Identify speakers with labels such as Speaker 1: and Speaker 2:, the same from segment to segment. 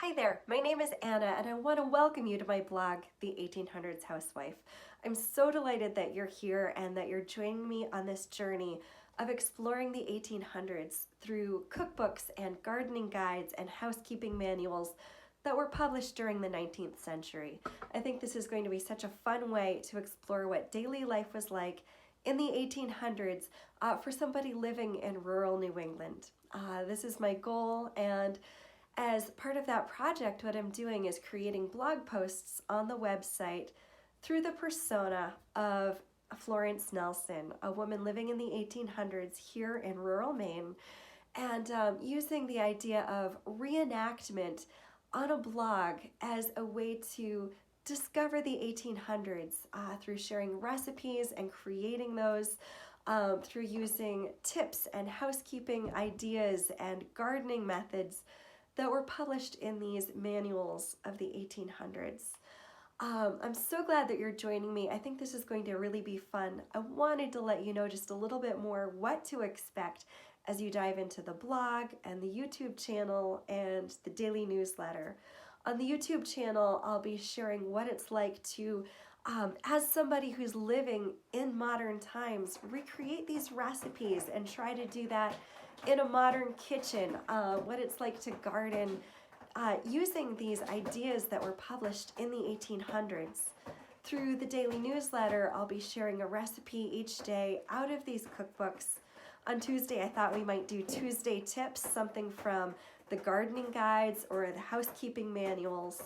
Speaker 1: Hi there, my name is Anna and I want to welcome you to my blog, The 1800's Housewife. I'm so delighted that you're here and that you're joining me on this journey of exploring the 1800s through cookbooks and gardening guides and housekeeping manuals that were published during the 19th century. I think this is going to be such a fun way to explore what daily life was like in the 1800s for somebody living in rural New England. This is my goal, and as part of that project, what I'm doing is creating blog posts on the website through the persona of Florence Nelson, a woman living in the 1800s here in rural Maine, and using the idea of reenactment on a blog as a way to discover the 1800s through sharing recipes and creating those, through using tips and housekeeping ideas and gardening methods that were published in these manuals of the 1800s. I'm so glad that you're joining me. I think this is going to really be fun. I wanted to let you know just a little bit more what to expect as you dive into the blog and the YouTube channel and the daily newsletter. On the YouTube channel, I'll be sharing what it's like to, as somebody who's living in modern times, recreate these recipes and try to do that in a modern kitchen, what it's like to garden using these ideas that were published in the 1800s. Through the daily newsletter, I'll be sharing a recipe each day out of these cookbooks. On Tuesday, I thought we might do Tuesday tips, something from the gardening guides or the housekeeping manuals.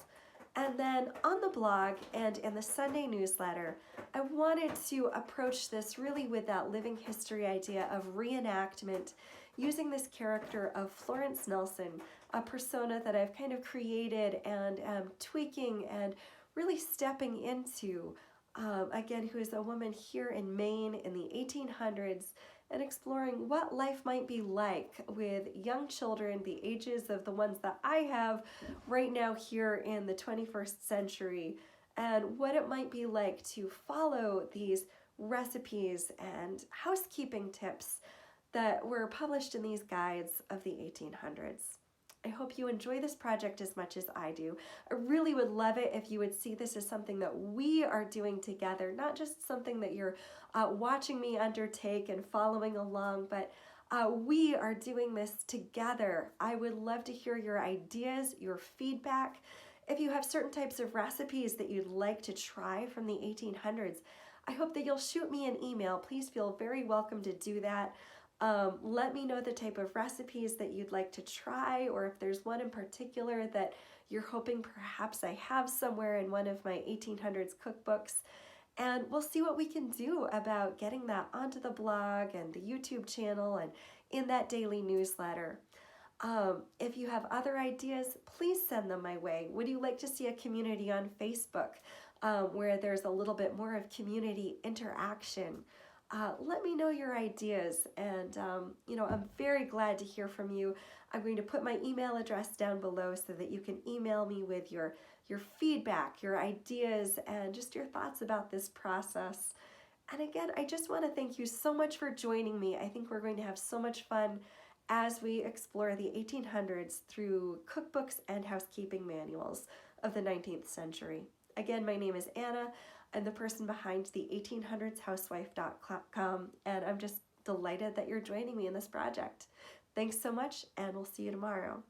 Speaker 1: And then on the blog and in the Sunday newsletter, I wanted to approach this really with that living history idea of reenactment, using this character of Florence Nelson, a persona that I've kind of created and tweaking and really stepping into, again, who is a woman here in Maine in the 1800s, and exploring what life might be like with young children, the ages of the ones that I have right now here in the 21st century, and what it might be like to follow these recipes and housekeeping tips that were published in these guides of the 1800s. I hope you enjoy this project as much as I do. I really would love it if you would see this as something that we are doing together, not just something that you're watching me undertake and following along, but we are doing this together. I would love to hear your ideas, your feedback. If you have certain types of recipes that you'd like to try from the 1800s, I hope that you'll shoot me an email. Please feel very welcome to do that. Let me know the type of recipes that you'd like to try, or if there's one in particular that you're hoping perhaps I have somewhere in one of my 1800s cookbooks. And we'll see what we can do about getting that onto the blog and the YouTube channel and in that daily newsletter. If you have other ideas, please send them my way. Would you like to see a community on Facebook where there's a little bit more of community interaction? Let me know your ideas, and I'm very glad to hear from you. I'm going to put my email address down below so that you can email me with your feedback, your ideas, and just your thoughts about this process. And again, I just want to thank you so much for joining me. I think we're going to have so much fun as we explore the 1800s through cookbooks and housekeeping manuals of the 19th century. Again, my name is Anna. I'm the person behind the 1800'shousewife.com, and I'm just delighted that you're joining me in this project. Thanks so much, and we'll see you tomorrow.